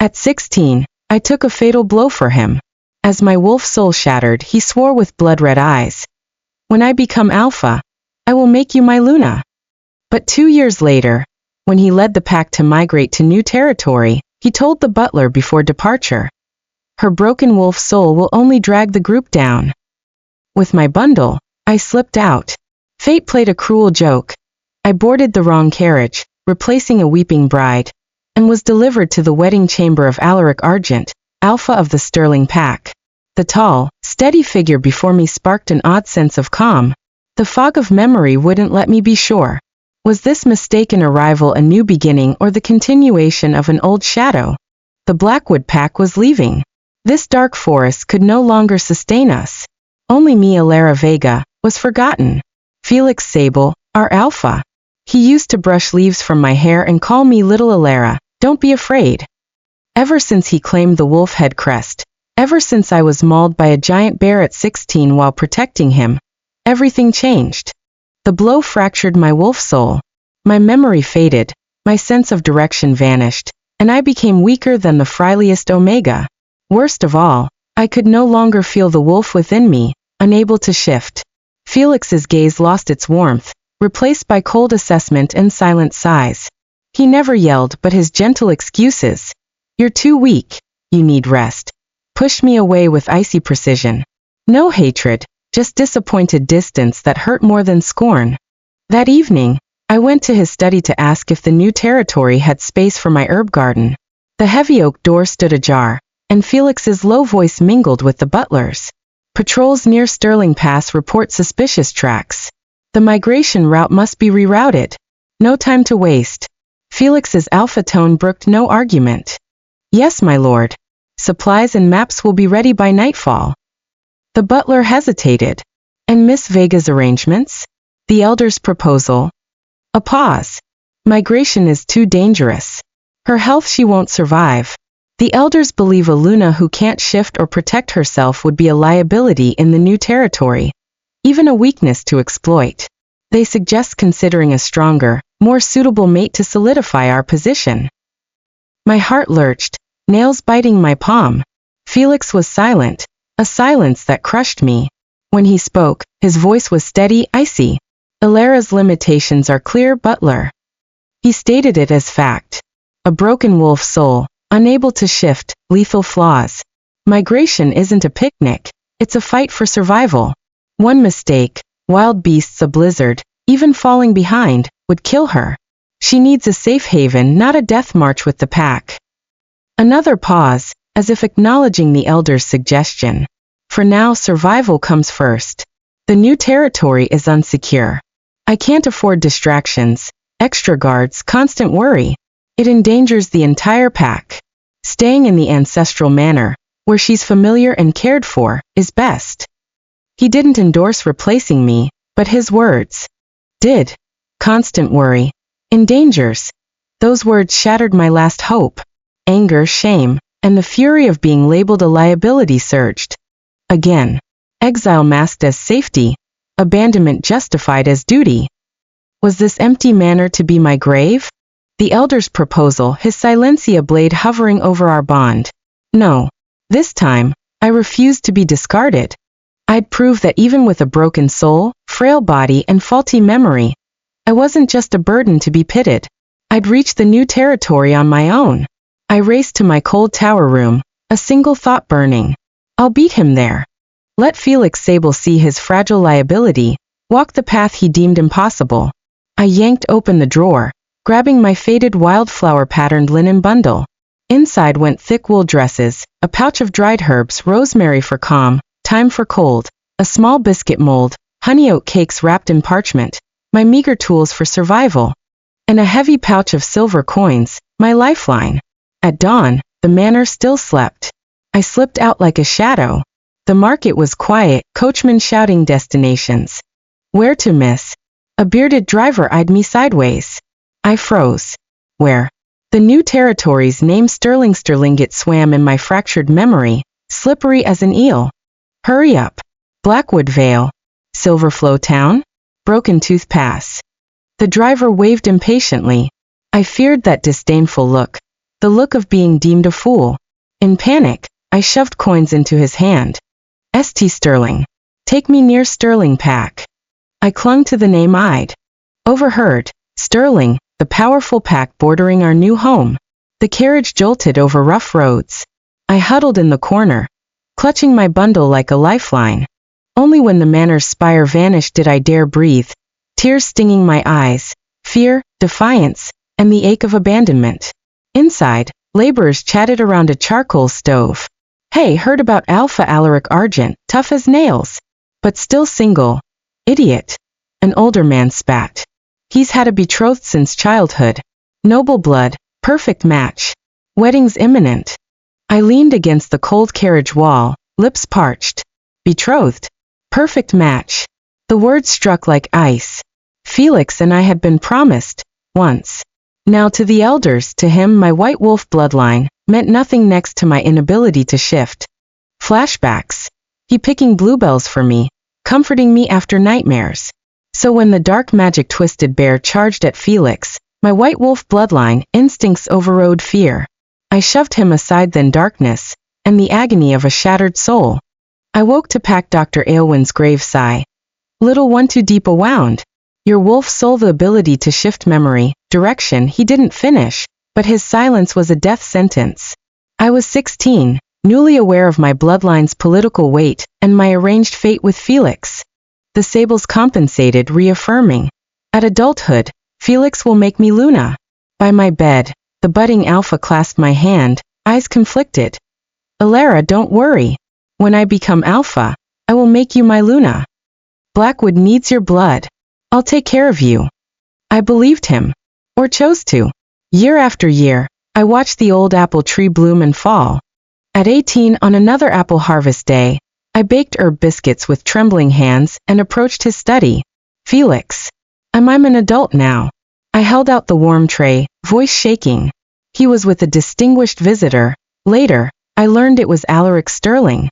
At 16, I took a fatal blow for him. As my wolf soul shattered, he swore with blood-red eyes, "When I become alpha, I will make you my Luna." But 2 years later, when he led the pack to migrate to new territory, he told the butler before departure, "Her broken wolf soul will only drag the group down." With my bundle, I slipped out. Fate played a cruel joke. I boarded the wrong carriage, replacing a weeping bride, and was delivered to the wedding chamber of Alaric Argent, alpha of the Sterling pack. The tall, steady figure before me sparked an odd sense of calm. The fog of memory wouldn't let me be sure. Was this mistaken arrival a new beginning or the continuation of an old shadow? The Blackwood pack was leaving. This dark forest could no longer sustain us. Only me, Alara Vega, was forgotten. Felix Sable, our alpha. He used to brush leaves from my hair and call me Little Alara, "Don't be afraid." Ever since he claimed the wolf head crest, ever since I was mauled by a giant bear at 16 while protecting him, everything changed. The blow fractured my wolf soul. My memory faded, my sense of direction vanished, and I became weaker than the frailest Omega. Worst of all, I could no longer feel the wolf within me, unable to shift. Felix's gaze lost its warmth, replaced by cold assessment and silent sighs. He never yelled, but his gentle excuses, "You're too weak, you need rest," pushed me away with icy precision. No hatred, just disappointed distance that hurt more than scorn. That evening, I went to his study to ask if the new territory had space for my herb garden. The heavy oak door stood ajar, and Felix's low voice mingled with the butler's. "Patrols near Sterling Pass report suspicious tracks. The migration route must be rerouted. No time to waste." Felix's alpha tone brooked no argument. "Yes, my lord. Supplies and maps will be ready by nightfall." The butler hesitated. "And Miss Vega's arrangements? The elder's proposal?" A pause. "Migration is too dangerous. Her health, she won't survive. The elders believe a Luna who can't shift or protect herself would be a liability in the new territory, even a weakness to exploit. They suggest considering a stronger, more suitable mate to solidify our position." My heart lurched, nails biting my palm. Felix was silent, a silence that crushed me. When he spoke, his voice was steady, icy. "Alara's limitations are clear, butler." He stated it as fact. A broken wolf soul, unable to shift, lethal flaws. Migration isn't a picnic, it's a fight for survival. One mistake, wild beasts, a blizzard, even falling behind, would kill her. She needs a safe haven, not a death march with the pack. Another pause, as if acknowledging the elder's suggestion. For now, survival comes first. The new territory is unsecure. I can't afford distractions, extra guards, constant worry. It endangers the entire pack. Staying in the ancestral manor, where she's familiar and cared for, is best. He didn't endorse replacing me, but his words did. Constant worry. Endangers. Those words shattered my last hope. Anger, shame, and the fury of being labeled a liability surged. Again. Exile masked as safety. Abandonment justified as duty. Was this empty manor to be my grave? The elder's proposal, his silencia blade hovering over our bond. No. This time, I refused to be discarded. I'd prove that even with a broken soul, frail body, and faulty memory, I wasn't just a burden to be pitted. I'd reach the new territory on my own. I raced to my cold tower room, a single thought burning. I'll beat him there. Let Felix Sable see his fragile liability, walk the path he deemed impossible. I yanked open the drawer, grabbing my faded wildflower-patterned linen bundle. Inside went thick wool dresses, a pouch of dried herbs, rosemary for calm, thyme for cold, a small biscuit mold, honey oat cakes wrapped in parchment, my meager tools for survival, and a heavy pouch of silver coins, my lifeline. At dawn, the manor still slept. I slipped out like a shadow. The market was quiet, coachmen shouting destinations. Where to, miss? A bearded driver eyed me sideways. I froze. Where? The new territory's name Sterlingit swam in my fractured memory, slippery as an eel. Hurry up. Blackwood Vale. Silverflow Town? Broken Tooth Pass. The driver waved impatiently. I feared that disdainful look. the look of being deemed a fool. In panic, I shoved coins into his hand. St. Sterling. Take me near Sterling pack. I clung to the name I'd overheard. Sterling, the powerful pack bordering our new home. The carriage jolted over rough roads. I huddled in the corner, clutching my bundle like a lifeline. Only when the manor's spire vanished did I dare breathe, tears stinging my eyes, fear, defiance, and the ache of abandonment. Inside, laborers chatted around a charcoal stove. Hey, heard about Alpha Alaric Argent, tough as nails, but still single. Idiot. An older man spat. He's had a betrothed since childhood. Noble blood, perfect match. Wedding's imminent. I leaned against the cold carriage wall, lips parched. Betrothed. Perfect match. The words struck like ice. Felix and I had been promised, once. Now to the elders, to him my white wolf bloodline meant nothing next to my inability to shift. Flashbacks. He picking bluebells for me, comforting me after nightmares. So when the dark magic twisted bear charged at Felix, my white wolf bloodline instincts overrode fear. I shoved him aside, then darkness, and the agony of a shattered soul. I woke to pack Dr. Aylwin's grave sigh. Little one, too deep a wound. Your wolf soul, the ability to shift memory, direction. He didn't finish, but his silence was a death sentence. I was 16, newly aware of my bloodline's political weight and my arranged fate with Felix. The sables compensated, reaffirming. At adulthood, Felix will make me Luna. By my bed, the budding Alpha clasped my hand, eyes conflicted. Alara, don't worry. When I become Alpha, I will make you my Luna. Blackwood needs your blood. I'll take care of you. I believed him. Or chose to. Year after year, I watched the old apple tree bloom and fall. At 18, on another apple harvest day, I baked herb biscuits with trembling hands and approached his study. Felix. I'm an adult now. I held out the warm tray, voice shaking. He was with a distinguished visitor. Later, I learned it was Alaric Sterling.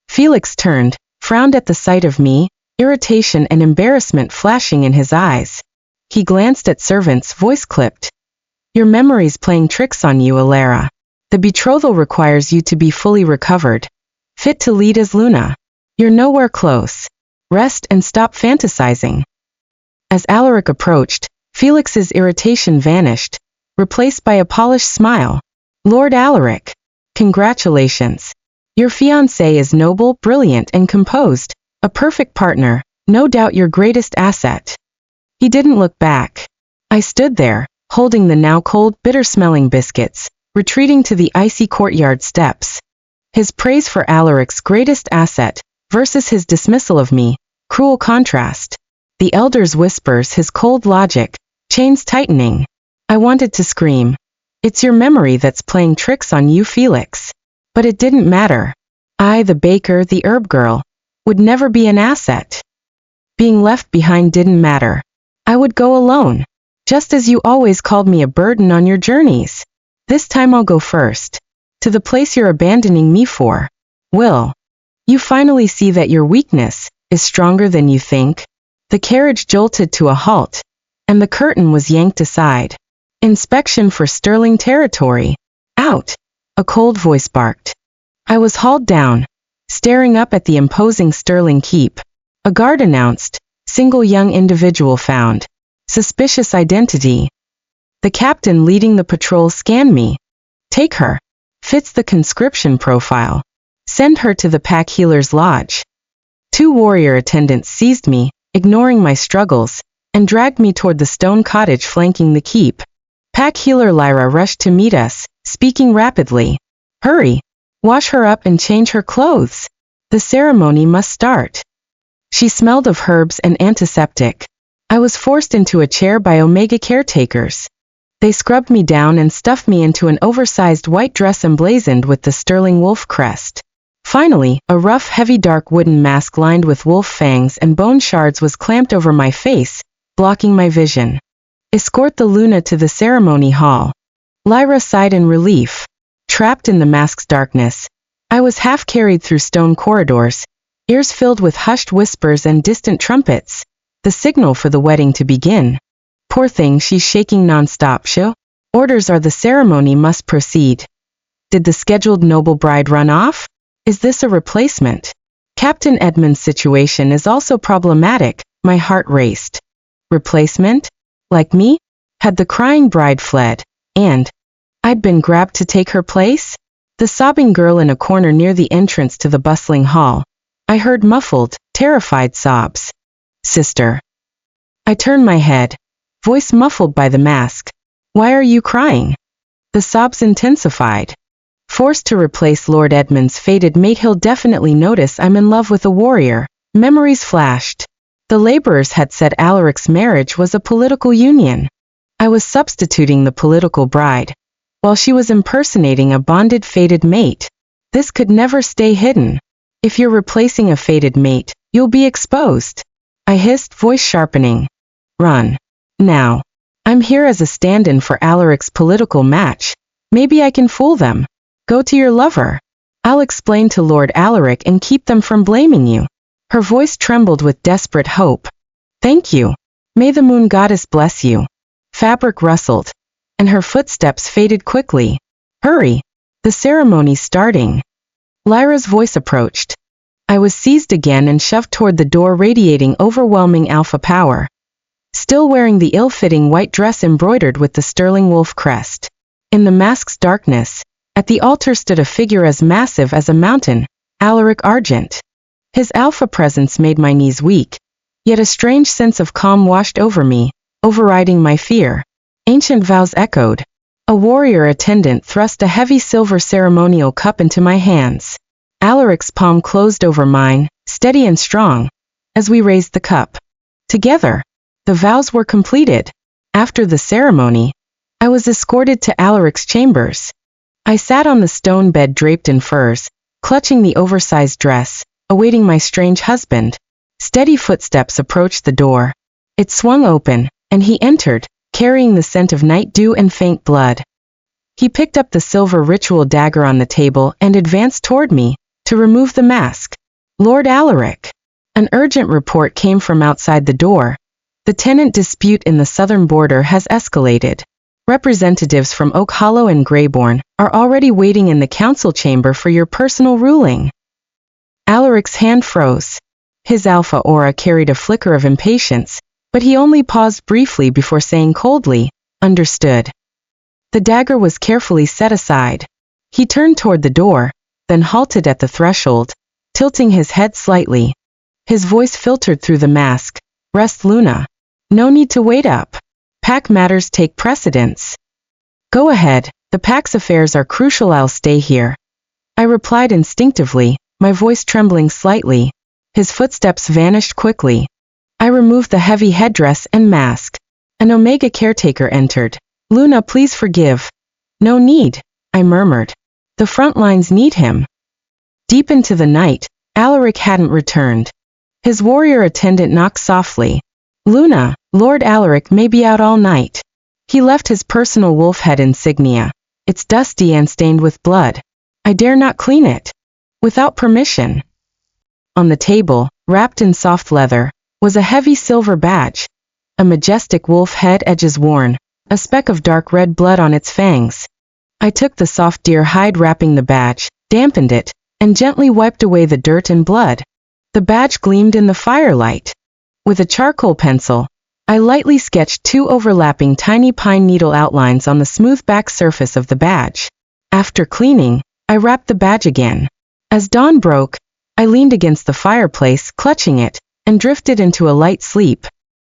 Felix turned, frowned at the sight of me, irritation and embarrassment flashing in his eyes. He glanced at servants, voice clipped. Your memory's playing tricks on you, Alara. The betrothal requires you to be fully recovered, fit to lead as Luna. You're nowhere close. Rest and stop fantasizing. As Alaric approached, Felix's irritation vanished, replaced by a polished smile. Lord Alaric. Congratulations. Your fiancé is noble, brilliant, and composed. A perfect partner, no doubt your greatest asset. He didn't look back. I stood there, holding the now cold, bitter-smelling biscuits, retreating to the icy courtyard steps. His praise for Alaric's greatest asset, versus his dismissal of me, cruel contrast. The elder's whispers, his cold logic, chains tightening. I wanted to scream. It's your memory that's playing tricks on you, Felix. But it didn't matter. I, the baker, the herb girl, would never be an asset. Being left behind didn't matter. I would go alone. Just as you always called me a burden on your journeys. This time I'll go first. To the place you're abandoning me for. Will you finally see that your weakness is stronger than you think? The carriage jolted to a halt, and the curtain was yanked aside. Inspection for Sterling territory. Out. A cold voice barked. I was hauled down, staring up at the imposing Sterling keep. A guard announced, single young individual found. Suspicious identity. The captain leading the patrol scanned me. Take her. Fits the conscription profile. Send her to the pack healer's lodge. 2 warrior attendants seized me, ignoring my struggles, and dragged me toward the stone cottage flanking the keep. Pack healer Lyra rushed to meet us, speaking rapidly. Hurry. Wash her up and change her clothes. The ceremony must start. She smelled of herbs and antiseptic. I was forced into a chair by Omega caretakers. They scrubbed me down and stuffed me into an oversized white dress emblazoned with the Sterling wolf crest. Finally, a rough, heavy dark wooden mask lined with wolf fangs and bone shards was clamped over my face, blocking my vision. Escort the Luna to the ceremony hall. Lyra sighed in relief. Trapped in the mask's darkness, I was half carried through stone corridors, ears filled with hushed whispers and distant trumpets, the signal for the wedding to begin. Poor thing, she's shaking non-stop, Orders are the ceremony must proceed. Did the scheduled noble bride run off? Is this a replacement? Captain Edmund's situation is also problematic, my heart raced. Replacement? Like me? Had the crying bride fled, and I'd been grabbed to take her place? The sobbing girl in a corner near the entrance to the bustling hall. I heard muffled, terrified sobs. Sister. I turned my head, voice muffled by the mask. Why are you crying? The sobs intensified. Forced to replace Lord Edmund's fated mate, he'll definitely notice I'm in love with a warrior. Memories flashed. The laborers had said Alaric's marriage was a political union. I was substituting the political bride, while she was impersonating a bonded fated mate. This could never stay hidden. If you're replacing a fated mate, you'll be exposed. I hissed, voice sharpening. Run. Now. I'm here as a stand-in for Alaric's political match. Maybe I can fool them. Go to your lover. I'll explain to Lord Alaric and keep them from blaming you. Her voice trembled with desperate hope. Thank you. May the moon goddess bless you. Fabric rustled, and her footsteps faded quickly. Hurry. The ceremony's starting. Lyra's voice approached. I was seized again and shoved toward the door, radiating overwhelming alpha power. Still wearing the ill-fitting white dress embroidered with the sterling wolf crest. In the mask's darkness, at the altar stood a figure as massive as a mountain, Alaric Argent. His alpha presence made my knees weak, yet a strange sense of calm washed over me, overriding my fear. Ancient vows echoed. A warrior attendant thrust a heavy silver ceremonial cup into my hands. Alaric's palm closed over mine, steady and strong, as we raised the cup. Together, the vows were completed. After the ceremony, I was escorted to Alaric's chambers. I sat on the stone bed draped in furs, clutching the oversized dress, awaiting my strange husband. Steady footsteps approached the door. It swung open, and he entered, carrying the scent of night dew and faint blood. He picked up the silver ritual dagger on the table and advanced toward me, to remove the mask. Lord Alaric. An urgent report came from outside the door. The tenant dispute in the southern border has escalated. Representatives from Oak Hollow and Greybourne are already waiting in the council chamber for your personal ruling. Alaric's hand froze. His alpha aura carried a flicker of impatience, but he only paused briefly before saying coldly, "Understood." The dagger was carefully set aside. He turned toward the door, then halted at the threshold, tilting his head slightly. His voice filtered through the mask. "Rest, Luna. No need to wait up. Pack matters take precedence." "Go ahead, the pack's affairs are crucial, I'll stay here." I replied instinctively, my voice trembling slightly. His footsteps vanished quickly. I removed the heavy headdress and mask. An Omega caretaker entered. "Luna, please forgive." "No need," I murmured. "The front lines need him." Deep into the night, Alaric hadn't returned. His warrior attendant knocked softly. "Luna, Lord Alaric may be out all night." He left his personal wolf head insignia. "It's dusty and stained with blood. I dare not clean it. Without permission." On the table, wrapped in soft leather, was a heavy silver badge. A majestic wolf head, edges worn, a speck of dark red blood on its fangs. I took the soft deer hide wrapping the badge, dampened it, and gently wiped away the dirt and blood. The badge gleamed in the firelight. With a charcoal pencil, I lightly sketched 2 overlapping tiny pine needle outlines on the smooth back surface of the badge. After cleaning, I wrapped the badge again. As dawn broke, I leaned against the fireplace, clutching it, and drifted into a light sleep.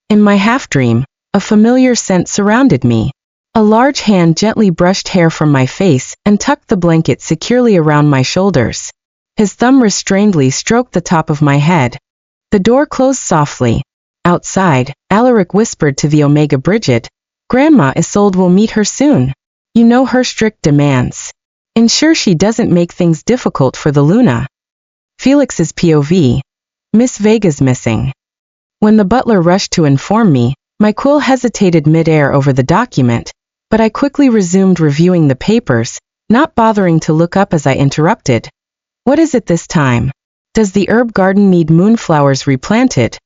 In my half-dream, a familiar scent surrounded me. A large hand gently brushed hair from my face and tucked the blanket securely around my shoulders. His thumb restrainedly stroked the top of my head. The door closed softly. Outside, Alaric whispered to the Omega Bridget, "Grandma Isolde will meet her soon. You know her strict demands. Ensure she doesn't make things difficult for the Luna." Felix's POV. Miss Vega's missing. When the butler rushed to inform me, my quill hesitated mid-air over the document, but I quickly resumed reviewing the papers, not bothering to look up as I interrupted. "What is it this time? Does the herb garden need moonflowers replanted?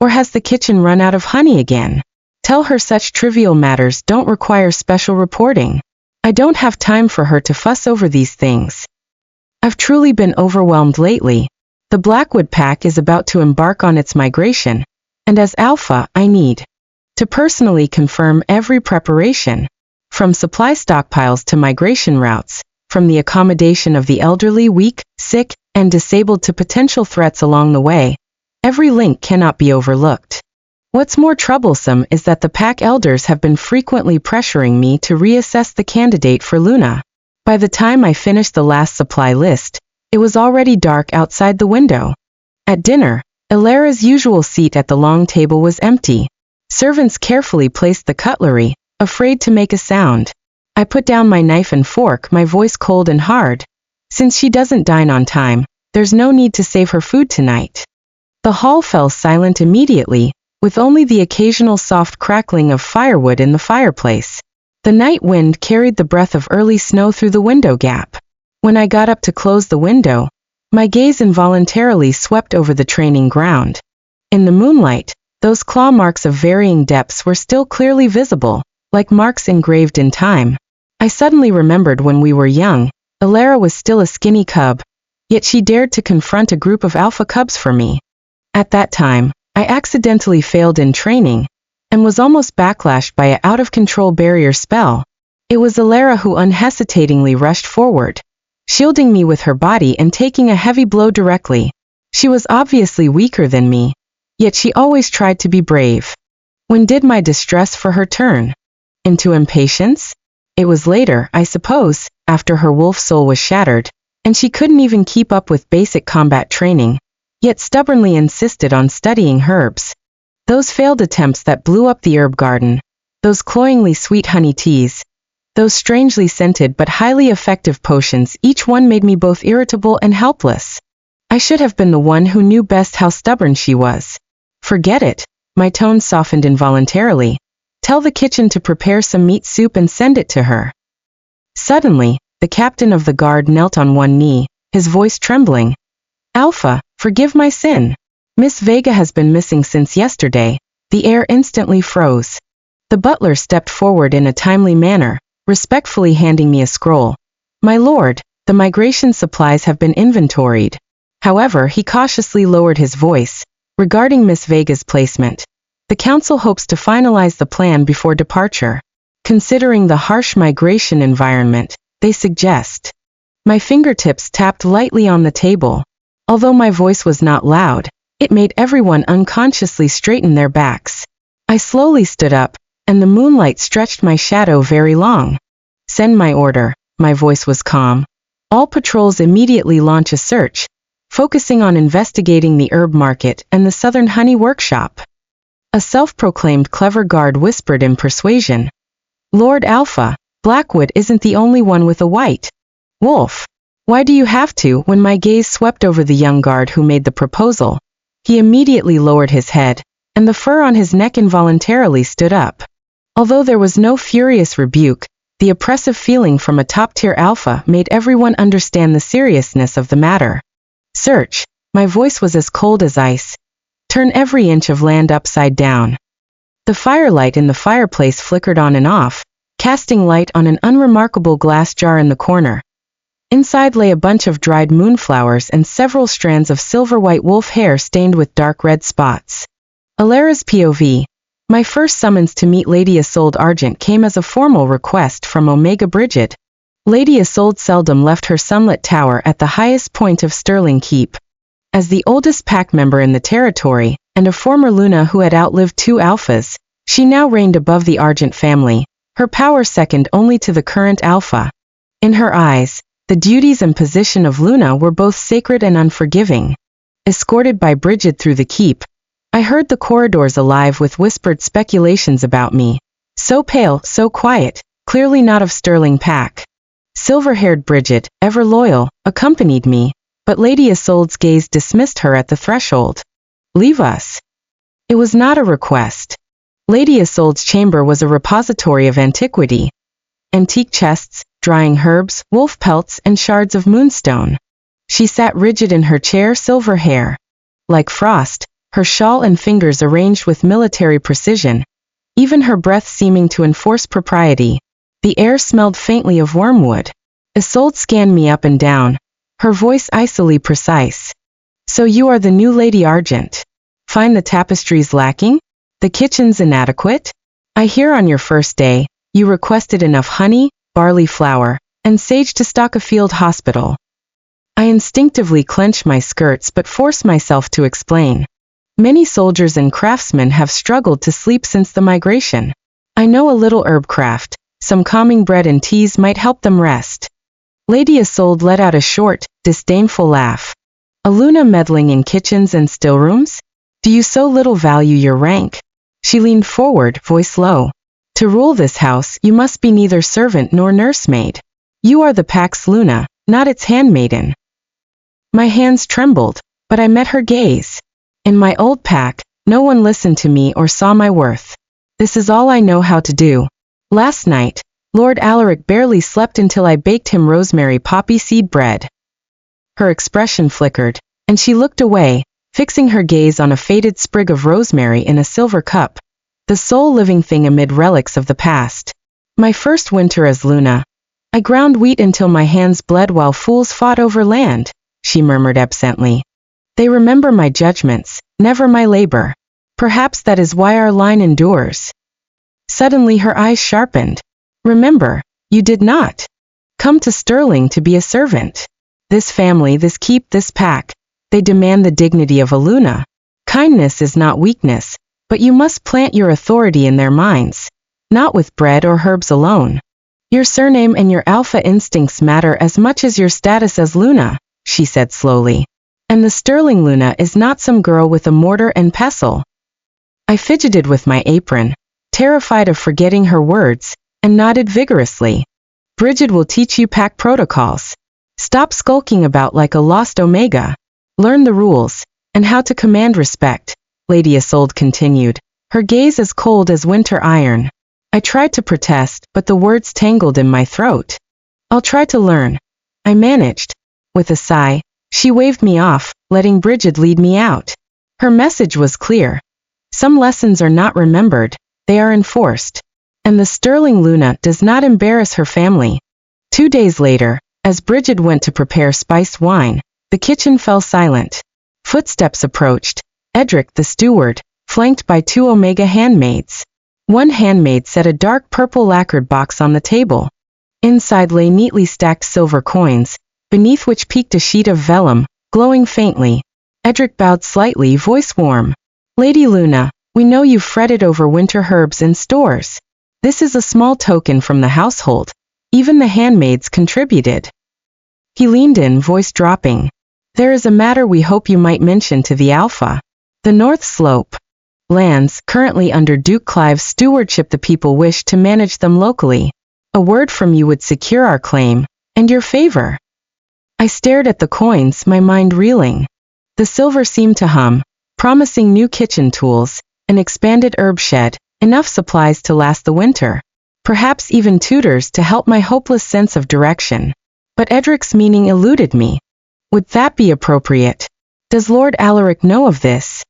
Or has the kitchen run out of honey again?" Tell her such trivial matters don't require special reporting. I don't have time for her to fuss over these things. I've truly been overwhelmed lately. The Blackwood pack is about to embark on its migration, and as Alpha, I need to personally confirm every preparation, from supply stockpiles to migration routes, from the accommodation of the elderly, weak, sick, and disabled to potential threats along the way. Every link cannot be overlooked. What's more troublesome is that the pack elders have been frequently pressuring me to reassess the candidate for Luna. By the time I finished the last supply list, it was already dark outside the window. At dinner, Ilara's usual seat at the long table was empty. Servants carefully placed the cutlery, afraid to make a sound. I put down my knife and fork, my voice cold and hard. Since she doesn't dine on time, there's no need to save her food tonight. The hall fell silent immediately, with only the occasional soft crackling of firewood in the fireplace. The night wind carried the breath of early snow through the window gap. When I got up to close the window, my gaze involuntarily swept over the training ground. In the moonlight, those claw marks of varying depths were still clearly visible, like marks engraved in time. I suddenly remembered when we were young, Ilara was still a skinny cub, yet she dared to confront a group of alpha cubs for me. At that time, I accidentally failed in training, and was almost backlashed by an out-of-control barrier spell. It was Ilara who unhesitatingly rushed forward, shielding me with her body and taking a heavy blow directly. She was obviously weaker than me, yet she always tried to be brave. When did my distress for her turn into impatience? It was later, I suppose, after her wolf soul was shattered, and she couldn't even keep up with basic combat training, yet stubbornly insisted on studying herbs. Those failed attempts that blew up the herb garden, those cloyingly sweet honey teas, those strangely scented but highly effective potions, each one made me both irritable and helpless. I should have been the one who knew best how stubborn she was. Forget it, my tone softened involuntarily. Tell the kitchen to prepare some meat soup and send it to her. Suddenly, the captain of the guard knelt on one knee, his voice trembling. Alpha, forgive my sin. Miss Vega has been missing since yesterday. The air instantly froze. The butler stepped forward in a timely manner, respectfully handing me a scroll. My lord, the migration supplies have been inventoried. However, he cautiously lowered his voice. Regarding Miss Vega's placement, the council hopes to finalize the plan before departure. Considering the harsh migration environment, they suggest. My fingertips tapped lightly on the table. Although my voice was not loud, it made everyone unconsciously straighten their backs. I slowly stood up, and the moonlight stretched my shadow very long. Send my order, my voice was calm. All patrols immediately launch a search, focusing on investigating the herb market and the Southern Honey Workshop. A self-proclaimed clever guard whispered in persuasion. Lord Alpha, Blackwood isn't the only one with a white wolf. Why do you have to? When my gaze swept over the young guard who made the proposal, he immediately lowered his head, and the fur on his neck involuntarily stood up. Although there was no furious rebuke, the oppressive feeling from a top-tier alpha made everyone understand the seriousness of the matter. Search, my voice was as cold as ice. Turn every inch of land upside down. The firelight in the fireplace flickered on and off, casting light on an unremarkable glass jar in the corner. Inside lay a bunch of dried moonflowers and several strands of silver-white wolf hair stained with dark red spots. Ilara's POV. My first summons to meet Lady Isolde Argent came as a formal request from Omega Brigid. Lady Isolde seldom left her sunlit tower at the highest point of Sterling Keep. As the oldest pack member in the territory, and a former Luna who had outlived 2 alphas, she now reigned above the Argent family, her power second only to the current alpha. In her eyes, the duties and position of Luna were both sacred and unforgiving. Escorted by Brigid through the keep, I heard the corridors alive with whispered speculations about me. So pale, so quiet, clearly not of Sterling pack. Silver-haired Brigid, ever loyal, accompanied me, but Lady Isolde's gaze dismissed her at the threshold. Leave us. It was not a request. Lady Isolde's chamber was a repository of antiquity. Antique chests, drying herbs, wolf pelts, and shards of moonstone. She sat rigid in her chair, silver hair like frost, her shawl and fingers arranged with military precision. even her breath seeming to enforce propriety. The air smelled faintly of wormwood. Isolde scanned me up and down, her voice icily precise. So you are the new Lady Argent. Find the tapestries lacking? The kitchen's inadequate? I hear on your first day, you requested enough honey, barley flour, and sage to stock a field hospital. I instinctively clench my skirts but force myself to explain. Many soldiers and craftsmen have struggled to sleep since the migration. I know a little herb craft, some calming bread and teas might help them rest. Lady Isolde let out a short, disdainful laugh. A Luna meddling in kitchens and stillrooms? Do you so little value your rank? She leaned forward, voice low. To rule this house, you must be neither servant nor nursemaid. You are the Pax Luna, not its handmaiden. My hands trembled, but I met her gaze. In my old pack, no one listened to me or saw my worth. This is all I know how to do. Last night, Lord Alaric barely slept until I baked him rosemary poppy seed bread. Her expression flickered, and she looked away, fixing her gaze on a faded sprig of rosemary in a silver cup, the sole living thing amid relics of the past. My first winter as Luna. I ground wheat until my hands bled while fools fought over land, she murmured absently. They remember my judgments, never my labor. Perhaps that is why our line endures. Suddenly her eyes sharpened. Remember, you did not come to Stirling to be a servant. This family, this keep, this pack, they demand the dignity of a Luna. Kindness is not weakness, but you must plant your authority in their minds, not with bread or herbs alone. Your surname and your alpha instincts matter as much as your status as Luna, she said slowly. And the Stirling Luna is not some girl with a mortar and pestle. I fidgeted with my apron, terrified of forgetting her words, and nodded vigorously. Bridget will teach you pack protocols. Stop skulking about like a lost Omega. Learn the rules, and how to command respect, Lady Isolde continued, her gaze as cold as winter iron. I tried to protest, but the words tangled in my throat. I'll try to learn, I managed. With a sigh, she waved me off, letting Bridget lead me out. Her message was clear. Some lessons are not remembered, they are enforced. And the Stirling Luna does not embarrass her family. 2 days later, as Bridget went to prepare spiced wine, the kitchen fell silent. Footsteps approached. Edric the steward, flanked by 2 Omega handmaids. One handmaid set a dark purple lacquered box on the table. Inside lay neatly stacked silver coins, beneath which peeked a sheet of vellum, glowing faintly. Edric bowed slightly, voice warm. Lady Luna, we know you've fretted over winter herbs in stores. This is a small token from the household. Even the handmaids contributed. He leaned in, voice dropping. There is a matter we hope you might mention to the Alpha. The North Slope lands, currently under Duke Clive's stewardship, the people wish to manage them locally. A word from you would secure our claim, and your favor. I stared at the coins, my mind reeling. The silver seemed to hum, promising new kitchen tools, an expanded herb shed, enough supplies to last the winter. Perhaps even tutors to help my hopeless sense of direction. But Edric's meaning eluded me. Would that be appropriate? Does Lord Alaric know of this?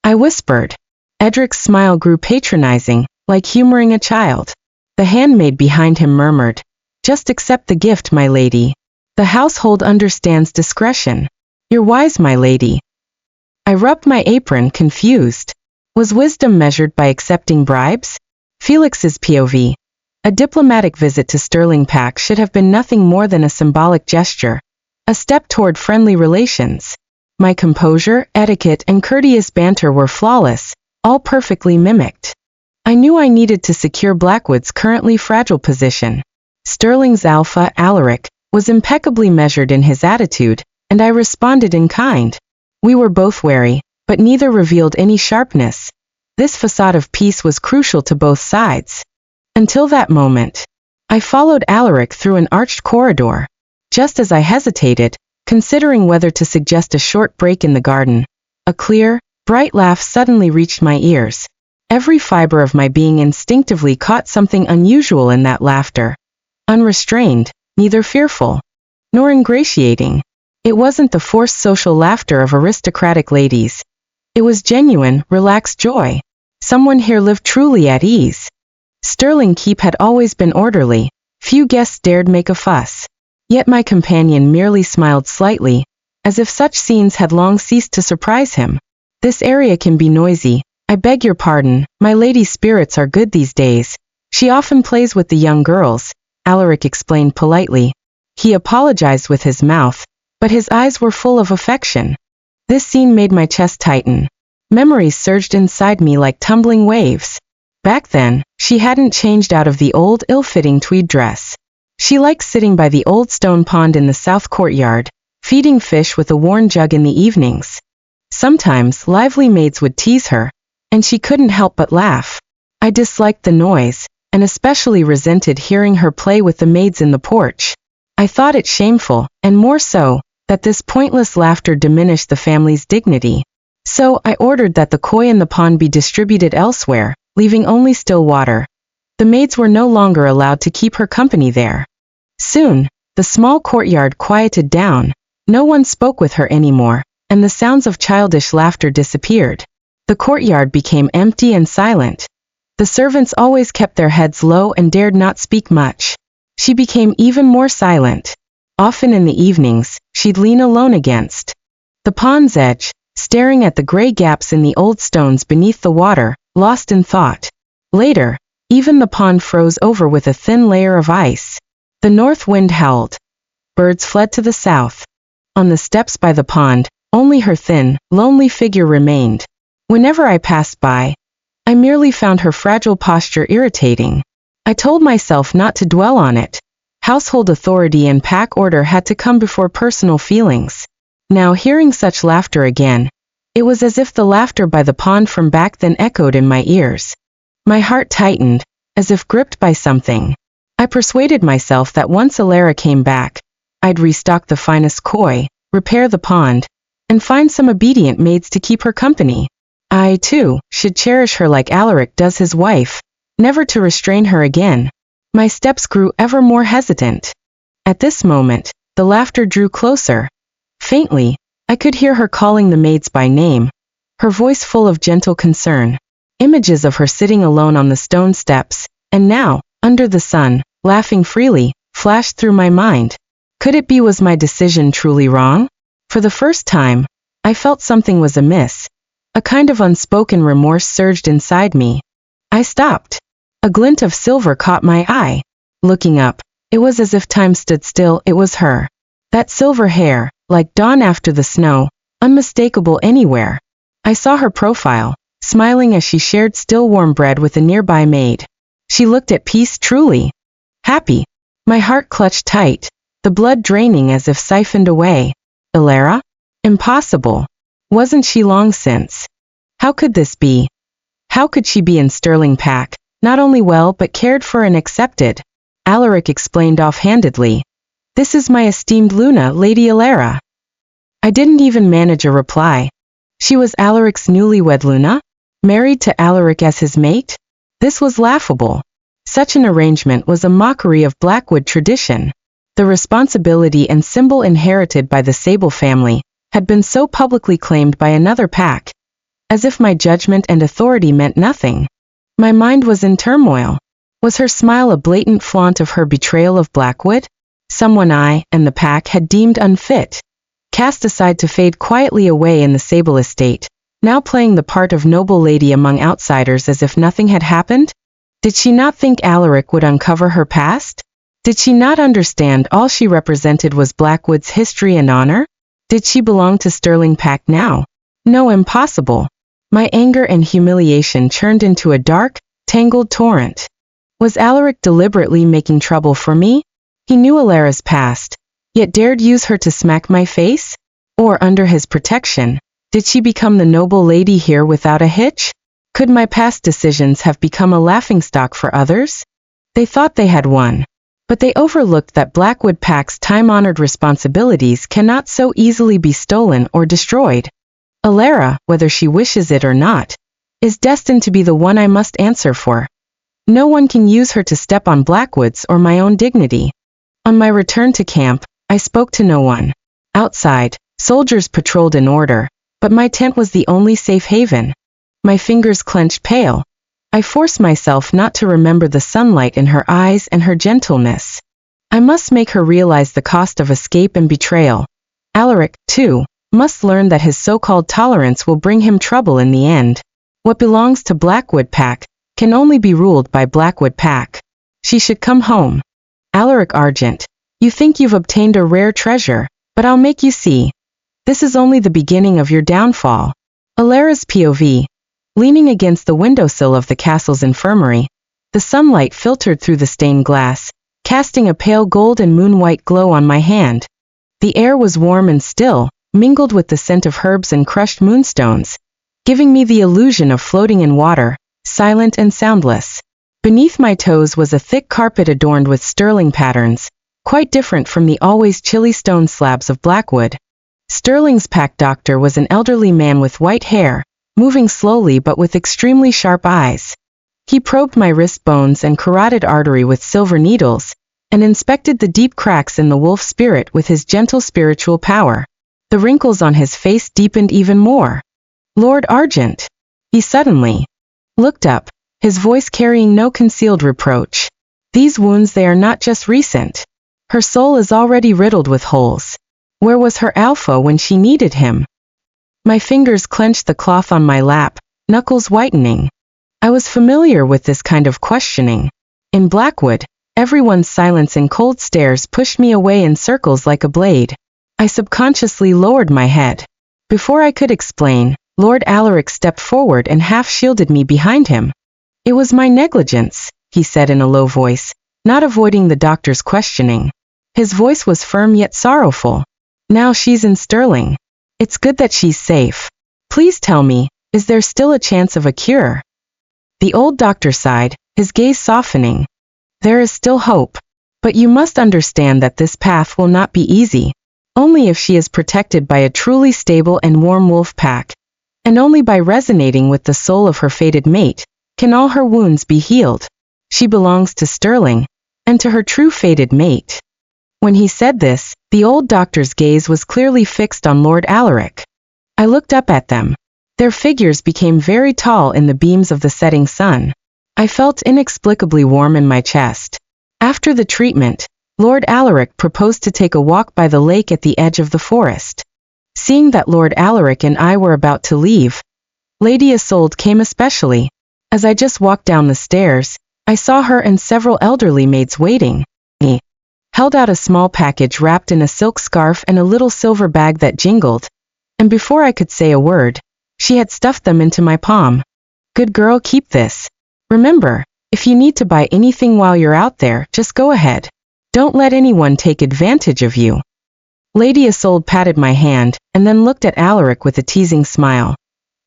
I whispered. Edric's smile grew patronizing, like humoring a child. The handmaid behind him murmured, Just accept the gift, my lady. The household understands discretion. You're wise, my lady. I rubbed my apron, confused. Was wisdom measured by accepting bribes? Felix's POV. A diplomatic visit to Stirling Pack should have been nothing more than a symbolic gesture. A step toward friendly relations. My composure, etiquette, and courteous banter were flawless, all perfectly mimicked. I knew I needed to secure Blackwood's currently fragile position. Stirling's Alpha, Alaric, was impeccably measured in his attitude, and I responded in kind. We were both wary, but neither revealed any sharpness. This facade of peace was crucial to both sides. Until that moment, I followed Alaric through an arched corridor. Just as I hesitated, considering whether to suggest a short break in the garden, a clear, bright laugh suddenly reached my ears. Every fiber of my being instinctively caught something unusual in that laughter. Unrestrained, neither fearful nor ingratiating. It wasn't the forced social laughter of aristocratic ladies. It was genuine, relaxed joy. Someone here lived truly at ease. Stirling Keep had always been orderly. Few guests dared make a fuss. Yet my companion merely smiled slightly, as if such scenes had long ceased to surprise him. This area can be noisy. I beg your pardon, my lady's spirits are good these days. She often plays with the young girls, Alaric explained politely. He apologized with his mouth, but his eyes were full of affection. This scene made my chest tighten. Memories surged inside me like tumbling waves. Back then, she hadn't changed out of the old, ill-fitting tweed dress. She liked sitting by the old stone pond in the south courtyard, feeding fish with a worn jug in the evenings. Sometimes lively maids would tease her, and she couldn't help but laugh. I disliked the noise, and especially resented hearing her play with the maids in the porch. I thought it shameful, and more so, that this pointless laughter diminished the family's dignity. So I ordered that the koi in the pond be distributed elsewhere, leaving only still water. The maids were no longer allowed to keep her company there. Soon, the small courtyard quieted down. No one spoke with her anymore, and the sounds of childish laughter disappeared. The courtyard became empty and silent. The servants always kept their heads low and dared not speak much. She became even more silent. Often in the evenings, she'd lean alone against the pond's edge, staring at the gray gaps in the old stones beneath the water, lost in thought. Later, even the pond froze over with a thin layer of ice. The north wind howled. Birds fled to the south. On the steps by the pond, only her thin, lonely figure remained. Whenever I passed by, I merely found her fragile posture irritating. I told myself not to dwell on it. Household authority and pack order had to come before personal feelings. Now hearing such laughter again, it was as if the laughter by the pond from back then echoed in my ears. My heart tightened, as if gripped by something. I persuaded myself that once Alara came back, I'd restock the finest koi, repair the pond, and find some obedient maids to keep her company. I, too, should cherish her like Alaric does his wife, never to restrain her again. My steps grew ever more hesitant. At this moment, the laughter drew closer. Faintly, I could hear her calling the maids by name, her voice full of gentle concern. Images of her sitting alone on the stone steps, and now, under the sun, laughing freely, flashed through my mind. Could it be was my decision truly wrong? For the first time, I felt something was amiss. A kind of unspoken remorse surged inside me. I stopped. A glint of silver caught my eye. Looking up, it was as if time stood still. It was her. That silver hair, like dawn after the snow, unmistakable anywhere. I saw her profile, smiling as she shared still warm bread with a nearby maid. She looked at peace, truly happy. My heart clutched tight, the blood draining as if siphoned away. Alara? Impossible. Wasn't she long since? How could this be? How could she be in Stirling Pack, not only well but cared for and accepted? Alaric explained offhandedly. This is my esteemed Luna, Lady Alara. I didn't even manage a reply. She was Alaric's newlywed Luna? Married to Alaric as his mate? This was laughable. Such an arrangement was a mockery of Blackwood tradition. The responsibility and symbol inherited by the Sable family had been so publicly claimed by another pack, as if my judgment and authority meant nothing. My mind was in turmoil. Was her smile a blatant flaunt of her betrayal of Blackwood? Someone I and the pack had deemed unfit, cast aside to fade quietly away in the Sable estate, now playing the part of noble lady among outsiders as if nothing had happened? Did she not think Alaric would uncover her past? Did she not understand all she represented was Blackwood's history and honor? Did she belong to Stirling Pack now? No, impossible. My anger and humiliation churned into a dark, tangled torrent. Was Alaric deliberately making trouble for me? He knew Alara's past, yet dared use her to smack my face? Or under his protection, did she become the noble lady here without a hitch? Could my past decisions have become a laughingstock for others? They thought they had won, but they overlooked that Blackwood Pack's time-honored responsibilities cannot so easily be stolen or destroyed. Alara, whether she wishes it or not, is destined to be the one I must answer for. No one can use her to step on Blackwood's or my own dignity. On my return to camp, I spoke to no one. Outside, soldiers patrolled in order, but my tent was the only safe haven. My fingers clenched pale. I forced myself not to remember the sunlight in her eyes and her gentleness. I must make her realize the cost of escape and betrayal. Alaric, too, must learn that his so-called tolerance will bring him trouble in the end. What belongs to Blackwood Pack can only be ruled by Blackwood Pack. She should come home. Alaric Argent, you think you've obtained a rare treasure, but I'll make you see. This is only the beginning of your downfall. Alara's POV. Leaning against the windowsill of the castle's infirmary, the sunlight filtered through the stained glass, casting a pale gold and moon-white glow on my hand. The air was warm and still, mingled with the scent of herbs and crushed moonstones, giving me the illusion of floating in water, silent and soundless. Beneath my toes was a thick carpet adorned with sterling patterns, quite different from the always chilly stone slabs of Blackwood. Sterling's pack doctor was an elderly man with white hair, moving slowly but with extremely sharp eyes. He probed my wrist bones and carotid artery with silver needles, and inspected the deep cracks in the wolf spirit with his gentle spiritual power. The wrinkles on his face deepened even more. Lord Argent. He suddenly looked up, his voice carrying no concealed reproach. These wounds, they are not just recent. Her soul is already riddled with holes. Where was her alpha when she needed him? My fingers clenched the cloth on my lap, knuckles whitening. I was familiar with this kind of questioning. In Blackwood, everyone's silence and cold stares pushed me away in circles like a blade. I subconsciously lowered my head. Before I could explain, Lord Alaric stepped forward and half shielded me behind him. It was my negligence, he said in a low voice, not avoiding the doctor's questioning. His voice was firm yet sorrowful. Now she's in Stirling. It's good that she's safe. Please tell me, is there still a chance of a cure? The old doctor sighed, his gaze softening. There is still hope. But you must understand that this path will not be easy. Only if she is protected by a truly stable and warm wolf pack, and only by resonating with the soul of her fated mate, can all her wounds be healed. She belongs to Stirling, and to her true fated mate. When he said this, the old doctor's gaze was clearly fixed on Lord Alaric. I looked up at them. Their figures became very tall in the beams of the setting sun. I felt inexplicably warm in my chest. After the treatment, Lord Alaric proposed to take a walk by the lake at the edge of the forest. Seeing that Lord Alaric and I were about to leave, Lady Isolde came especially. As I just walked down the stairs, I saw her and several elderly maids waiting. He held out a small package wrapped in a silk scarf and a little silver bag that jingled, and before I could say a word, she had stuffed them into my palm. Good girl, keep this. Remember, if you need to buy anything while you're out there, just go ahead. Don't let anyone take advantage of you. Lady Isolde patted my hand, and then looked at Alaric with a teasing smile.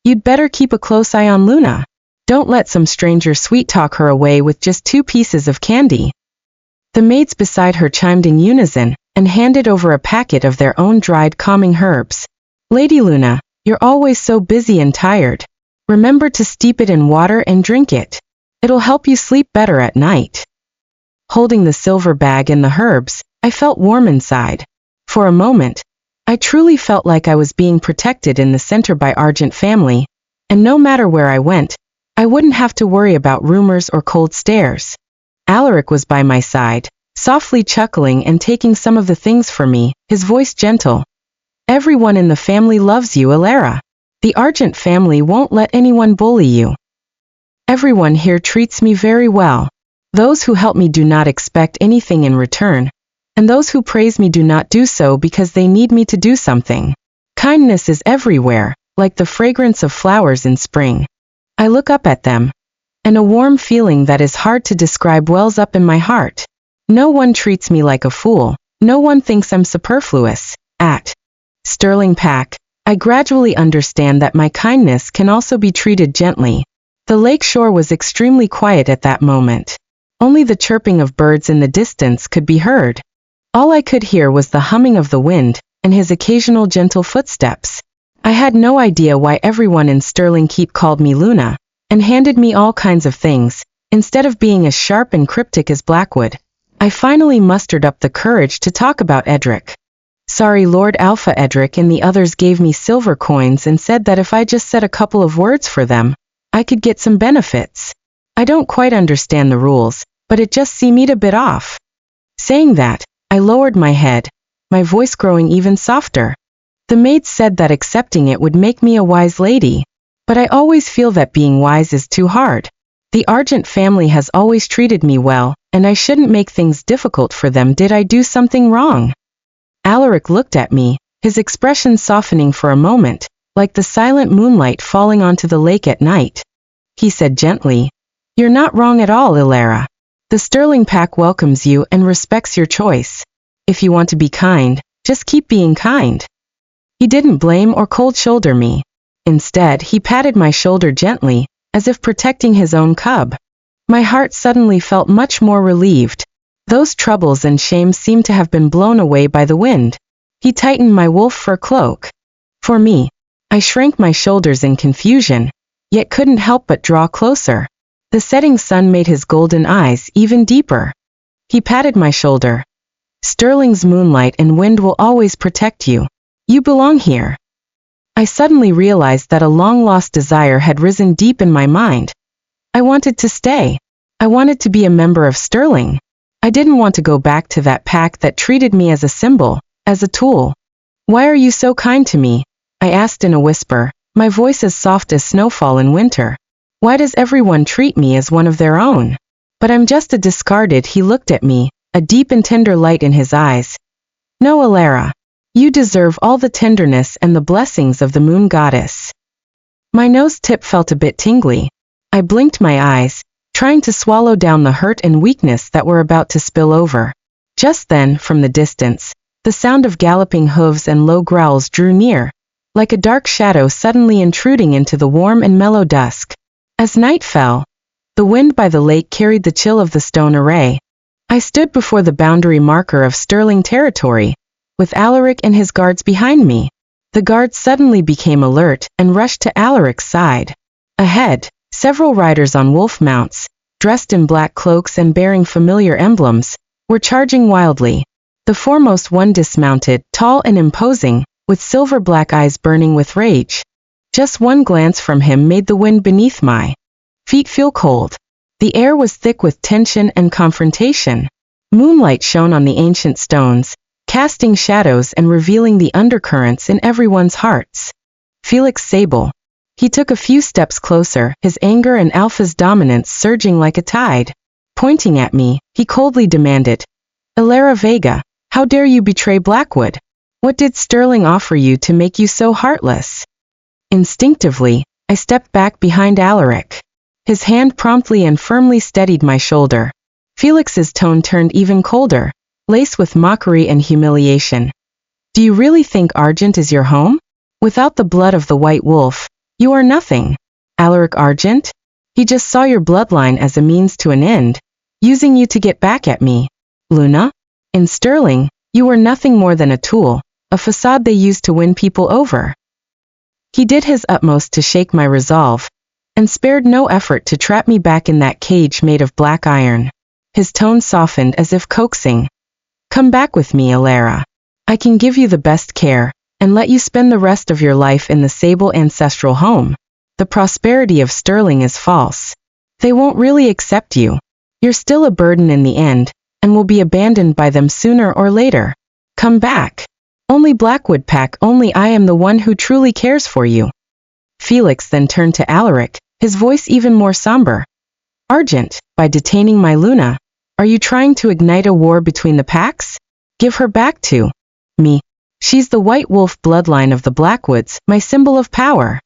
You'd better keep a close eye on Luna. Don't let some stranger sweet-talk her away with just 2 pieces of candy. The maids beside her chimed in unison, and handed over a packet of their own dried calming herbs. Lady Luna, you're always so busy and tired. Remember to steep it in water and drink it. It'll help you sleep better at night. Holding the silver bag and the herbs, I felt warm inside. For a moment, I truly felt like I was being protected in the center by Argent family, and no matter where I went, I wouldn't have to worry about rumors or cold stares. Alaric was by my side, softly chuckling and taking some of the things for me, his voice gentle. Everyone in the family loves you, Alara. The Argent family won't let anyone bully you. Everyone here treats me very well. Those who help me do not expect anything in return, and those who praise me do not do so because they need me to do something. Kindness is everywhere, like the fragrance of flowers in spring. I look up at them, and a warm feeling that is hard to describe wells up in my heart. No one treats me like a fool. No one thinks I'm superfluous. At Stirling Pack, I gradually understand that my kindness can also be treated gently. The lake shore was extremely quiet at that moment. Only the chirping of birds in the distance could be heard. All I could hear was the humming of the wind, and his occasional gentle footsteps. I had no idea why everyone in Stirling Keep called me Luna, and handed me all kinds of things, instead of being as sharp and cryptic as Blackwood. I finally mustered up the courage to talk about Edric. Sorry, Lord Alpha Edric and the others gave me silver coins and said that if I just said a couple of words for them, I could get some benefits. I don't quite understand the rules, but it just seemed a bit off. Saying that, I lowered my head, my voice growing even softer. The maids said that accepting it would make me a wise lady, but I always feel that being wise is too hard. The Argent family has always treated me well, and I shouldn't make things difficult for them. Did I do something wrong? Alaric looked at me, his expression softening for a moment, like the silent moonlight falling onto the lake at night. He said gently, "You're not wrong at all, Ilara. The Sterling Pack welcomes you and respects your choice. If you want to be kind, just keep being kind." He didn't blame or cold shoulder me. Instead, he patted my shoulder gently, as if protecting his own cub. My heart suddenly felt much more relieved. Those troubles and shame seemed to have been blown away by the wind. He tightened my wolf fur cloak. For me, I shrank my shoulders in confusion, yet couldn't help but draw closer. The setting sun made his golden eyes even deeper. He patted my shoulder. "Sterling's moonlight and wind will always protect you. You belong here." I suddenly realized that a long-lost desire had risen deep in my mind. I wanted to stay. I wanted to be a member of Sterling. I didn't want to go back to that pack that treated me as a symbol, as a tool. "Why are you so kind to me?" I asked in a whisper, my voice as soft as snowfall in winter. "Why does everyone treat me as one of their own? But I'm just a discarded." He looked at me, a deep and tender light in his eyes. "No, Ilara. You deserve all the tenderness and the blessings of the moon goddess." My nose tip felt a bit tingly. I blinked my eyes, trying to swallow down the hurt and weakness that were about to spill over. Just then, from the distance, the sound of galloping hooves and low growls drew near, like a dark shadow suddenly intruding into the warm and mellow dusk. As night fell, the wind by the lake carried the chill of the stone array. I stood before the boundary marker of Sterling territory, with Alaric and his guards behind me. The guards suddenly became alert and rushed to Alaric's side. Ahead, several riders on wolf mounts, dressed in black cloaks and bearing familiar emblems, were charging wildly. The foremost one dismounted, tall and imposing, with silver-black eyes burning with rage. Just one glance from him made the wind beneath my feet feel cold. The air was thick with tension and confrontation. Moonlight shone on the ancient stones, casting shadows and revealing the undercurrents in everyone's hearts. Felix Sable. He took a few steps closer, his anger and Alpha's dominance surging like a tide. Pointing at me, he coldly demanded, "Ilara Vega, how dare you betray Blackwood? What did Sterling offer you to make you so heartless?" Instinctively, I stepped back behind Alaric. His hand promptly and firmly steadied my shoulder. Felix's tone turned even colder, laced with mockery and humiliation. "Do you really think Argent is your home? Without the blood of the White Wolf, you are nothing. Alaric Argent? He just saw your bloodline as a means to an end, using you to get back at me. Luna? In Sterling, you were nothing more than a tool, a facade they used to win people over." He did his utmost to shake my resolve, and spared no effort to trap me back in that cage made of black iron. His tone softened as if coaxing. "Come back with me, Ilara. I can give you the best care, and let you spend the rest of your life in the Sable ancestral home. The prosperity of Sterling is false. They won't really accept you. You're still a burden in the end, and will be abandoned by them sooner or later. Come back. Only Blackwood Pack, only I am the one who truly cares for you." Felix then turned to Alaric, his voice even more somber. "Argent, by detaining my Luna, are you trying to ignite a war between the packs? Give her back to me. She's the White Wolf bloodline of the Blackwoods, my symbol of power."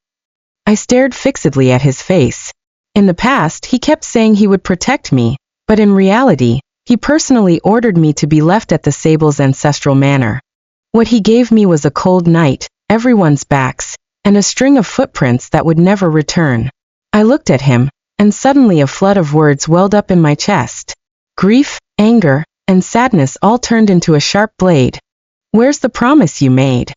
I stared fixedly at his face. In the past, he kept saying he would protect me, but in reality, he personally ordered me to be left at the Sable's ancestral manor. What he gave me was a cold night, everyone's backs, and a string of footprints that would never return. I looked at him, and suddenly a flood of words welled up in my chest. Grief, anger, and sadness all turned into a sharp blade. "Where's the promise you made?"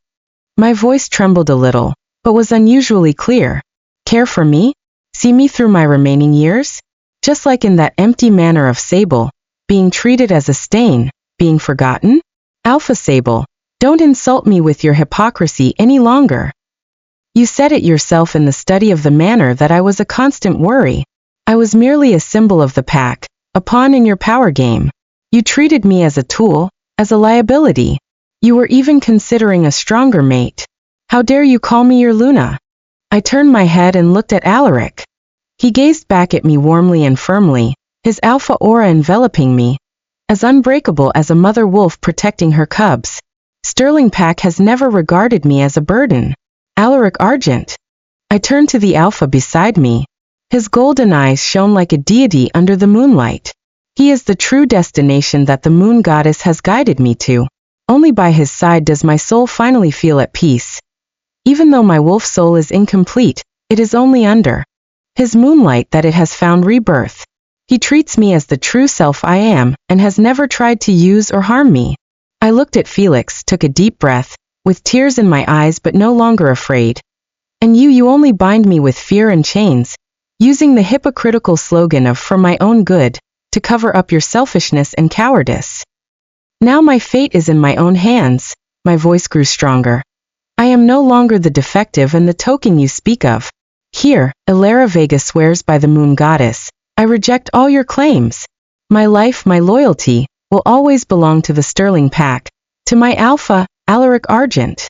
My voice trembled a little, but was unusually clear. "Care for me? See me through my remaining years? Just like in that empty manor of Sable, being treated as a stain, being forgotten? Alpha Sable, don't insult me with your hypocrisy any longer." You said it yourself in the study of the manor that I was a constant worry. I was merely a symbol of the pack, a pawn in your power game. You treated me as a tool, as a liability. You were even considering a stronger mate. How dare you call me your Luna? I turned my head and looked at Alaric. He gazed back at me warmly and firmly, his alpha aura enveloping me, as unbreakable as a mother wolf protecting her cubs. Sterling Pack has never regarded me as a burden. Alaric Argent. I turned to the alpha beside me. His golden eyes shone like a deity under the moonlight. He is the true destination that the moon goddess has guided me to. Only by his side does my soul finally feel at peace. Even though my wolf soul is incomplete, it is only under his moonlight that it has found rebirth. He treats me as the true self I am, and has never tried to use or harm me. I looked at Felix, took a deep breath, with tears in my eyes but no longer afraid. And you only bind me with fear and chains, using the hypocritical slogan of "for my own good," to cover up your selfishness and cowardice. Now my fate is in my own hands. My voice grew stronger. I am no longer the defective and the token you speak of. Here, Ilara Vega swears by the moon goddess, I reject all your claims. My life, my loyalty, will always belong to the Sterling Pack, to my alpha, Alaric Argent.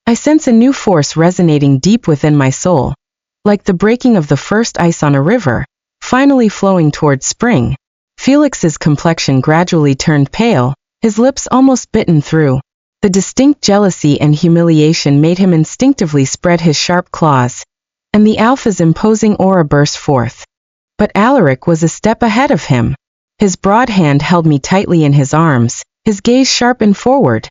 I sense a new force resonating deep within my soul, like the breaking of the first ice on a river, finally flowing towards spring. Felix's complexion gradually turned pale, his lips almost bitten through. The distinct jealousy and humiliation made him instinctively spread his sharp claws, and the alpha's imposing aura burst forth. But Alaric was a step ahead of him. His broad hand held me tightly in his arms, his gaze sharpened forward.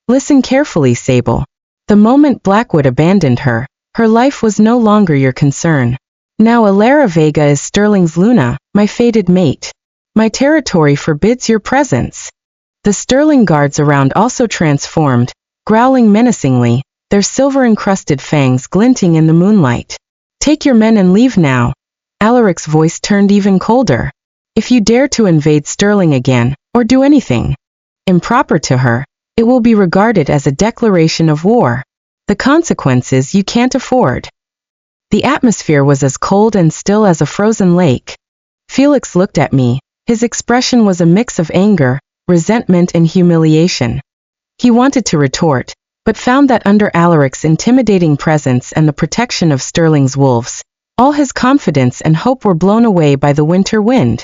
Listen carefully, Sable. The moment Blackwood abandoned her, her life was no longer your concern. Now Ilara Vega is Sterling's Luna, my fated mate. My territory forbids your presence. The Sterling guards around also transformed, growling menacingly, their silver-encrusted fangs glinting in the moonlight. Take your men and leave now. Alaric's voice turned even colder. If you dare to invade Sterling again, or do anything improper to her, it will be regarded as a declaration of war. The consequences you can't afford. The atmosphere was as cold and still as a frozen lake. Felix looked at me. His expression was a mix of anger, resentment and humiliation. He wanted to retort, but found that under Alaric's intimidating presence and the protection of Sterling's wolves, all his confidence and hope were blown away by the winter wind.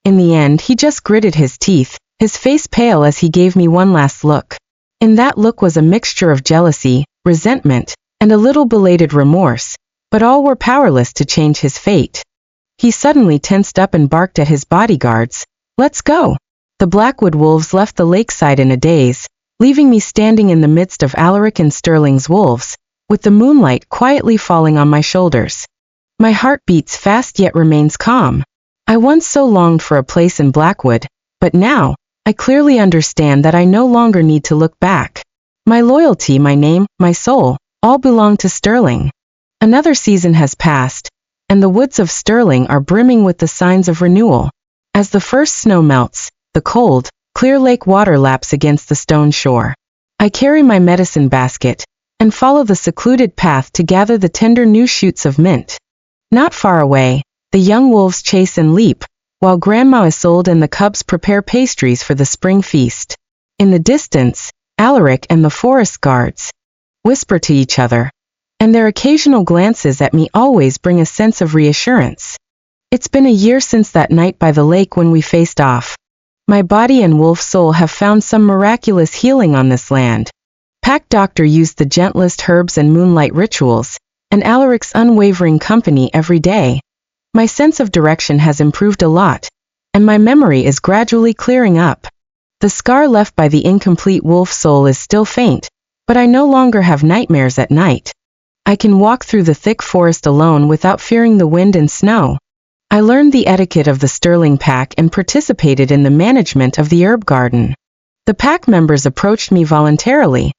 In the end, he just gritted his teeth, his face pale as he gave me one last look. In that look was a mixture of jealousy, resentment, and a little belated remorse, but all were powerless to change his fate. He suddenly tensed up and barked at his bodyguards, "Let's go!" The Blackwood wolves left the lakeside in a daze, leaving me standing in the midst of Alaric and Sterling's wolves, with the moonlight quietly falling on my shoulders. My heart beats fast yet remains calm. I once so longed for a place in Blackwood, but now, I clearly understand that I no longer need to look back. My loyalty, my name, my soul, all belong to Sterling. Another season has passed, and the woods of Sterling are brimming with the signs of renewal. As the first snow melts, the cold, clear lake water laps against the stone shore. I carry my medicine basket, and follow the secluded path to gather the tender new shoots of mint. Not far away, the young wolves chase and leap, while Grandma Isolde and the cubs prepare pastries for the spring feast. In the distance, Alaric and the forest guards whisper to each other, and their occasional glances at me always bring a sense of reassurance. It's been a year since that night by the lake when we faced off. My body and wolf soul have found some miraculous healing on this land. Pack Doctor used the gentlest herbs and moonlight rituals, and Alaric's unwavering company every day. My sense of direction has improved a lot, and my memory is gradually clearing up. The scar left by the incomplete wolf soul is still faint, but I no longer have nightmares at night. I can walk through the thick forest alone without fearing the wind and snow. I learned the etiquette of the Sterling Pack and participated in the management of the herb garden. The pack members approached me voluntarily.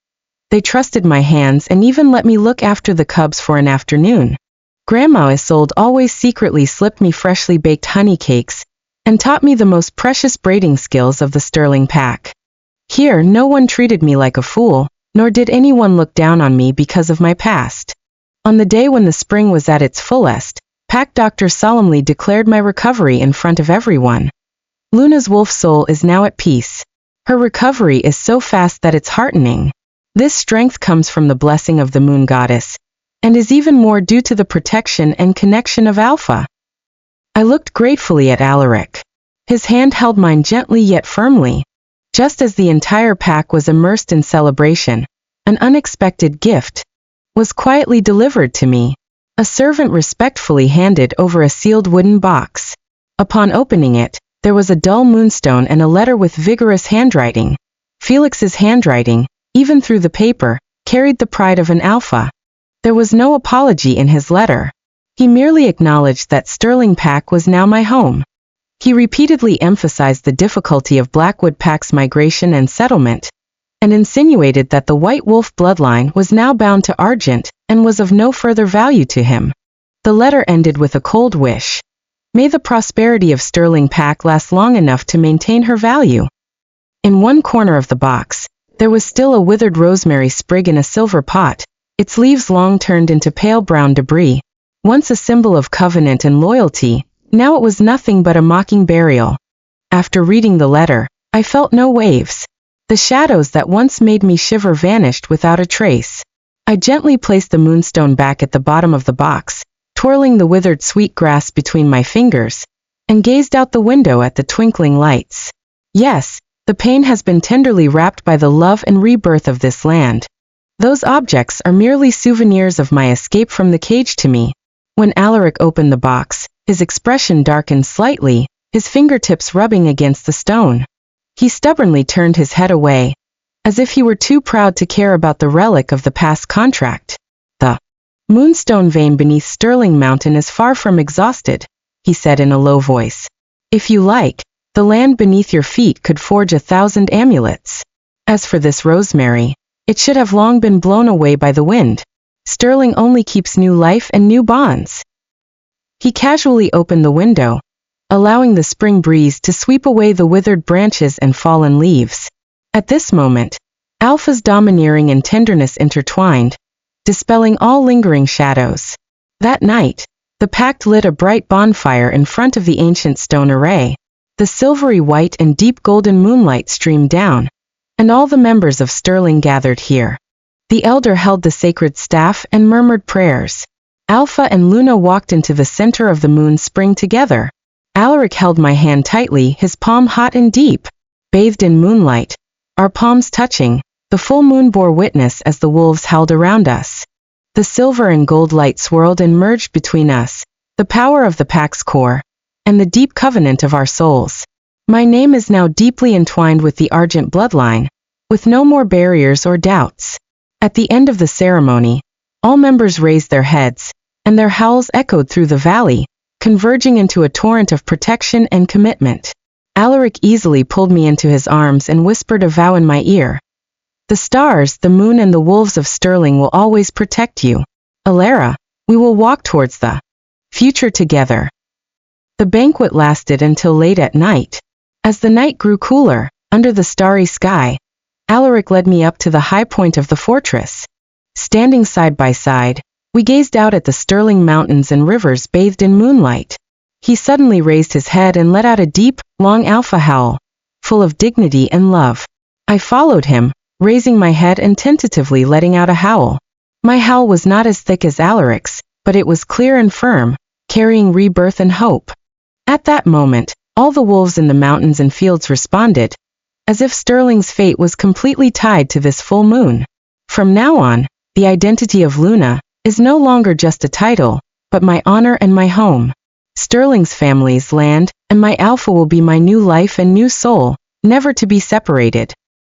They trusted my hands and even let me look after the cubs for an afternoon. Grandma Isolde always secretly slipped me freshly baked honey cakes, and taught me the most precious braiding skills of the Sterling Pack. Here no one treated me like a fool, nor did anyone look down on me because of my past. On the day when the spring was at its fullest, Pack Doctor solemnly declared my recovery in front of everyone. Luna's wolf soul is now at peace. Her recovery is so fast that it's heartening. This strength comes from the blessing of the moon goddess, and is even more due to the protection and connection of Alpha. I looked gratefully at Alaric. His hand held mine gently yet firmly. Just as the entire pack was immersed in celebration, an unexpected gift was quietly delivered to me. A servant respectfully handed over a sealed wooden box. Upon opening it, there was a dull moonstone and a letter with vigorous handwriting. Felix's handwriting, even through the paper, carried the pride of an Alpha. There was no apology in his letter. He merely acknowledged that Sterling Pack was now my home. He repeatedly emphasized the difficulty of Blackwood Pack's migration and settlement, and insinuated that the White Wolf bloodline was now bound to Argent and was of no further value to him. The letter ended with a cold wish. May the prosperity of Sterling Pack last long enough to maintain her value. In one corner of the box, there was still a withered rosemary sprig in a silver pot, its leaves long turned into pale brown debris. Once a symbol of covenant and loyalty, now it was nothing but a mocking burial. After reading the letter, I felt no waves. The shadows that once made me shiver vanished without a trace. I gently placed the moonstone back at the bottom of the box, twirling the withered sweet grass between my fingers, and gazed out the window at the twinkling lights. Yes, the pain has been tenderly wrapped by the love and rebirth of this land. Those objects are merely souvenirs of my escape from the cage to me. When Alaric opened the box, his expression darkened slightly, his fingertips rubbing against the stone. He stubbornly turned his head away, as if he were too proud to care about the relic of the past contract. The moonstone vein beneath Sterling Mountain is far from exhausted, he said in a low voice. If you like, the land beneath your feet could forge 1,000 amulets. As for this rosemary, it should have long been blown away by the wind. Sterling only keeps new life and new bonds. He casually opened the window, allowing the spring breeze to sweep away the withered branches and fallen leaves. At this moment, Alpha's domineering and tenderness intertwined, dispelling all lingering shadows. That night, the pack lit a bright bonfire in front of the ancient stone array. The silvery white and deep golden moonlight streamed down, and all the members of Sterling gathered here. The elder held the sacred staff and murmured prayers. Alpha and Luna walked into the center of the moon spring together. Alaric held my hand tightly, his palm hot and deep. Bathed in moonlight, our palms touching, the full moon bore witness as the wolves howled around us. The silver and gold light swirled and merged between us, the power of the pack's core, and the deep covenant of our souls. My name is now deeply entwined with the Argent bloodline, with no more barriers or doubts. At the end of the ceremony, all members raised their heads, and their howls echoed through the valley, converging into a torrent of protection and commitment. Alaric easily pulled me into his arms and whispered a vow in my ear. The stars, the moon and the wolves of Sterling will always protect you. Alara, we will walk towards the future together. The banquet lasted until late at night. As the night grew cooler, under the starry sky, Alaric led me up to the high point of the fortress. Standing side by side, we gazed out at the Sterling mountains and rivers bathed in moonlight. He suddenly raised his head and let out a deep, long alpha howl, full of dignity and love. I followed him, raising my head and tentatively letting out a howl. My howl was not as thick as Alaric's, but it was clear and firm, carrying rebirth and hope. At that moment, all the wolves in the mountains and fields responded, as if Sterling's fate was completely tied to this full moon. From now on, the identity of Luna is no longer just a title, but my honor and my home. Sterling's family's land, and my alpha will be my new life and new soul, never to be separated.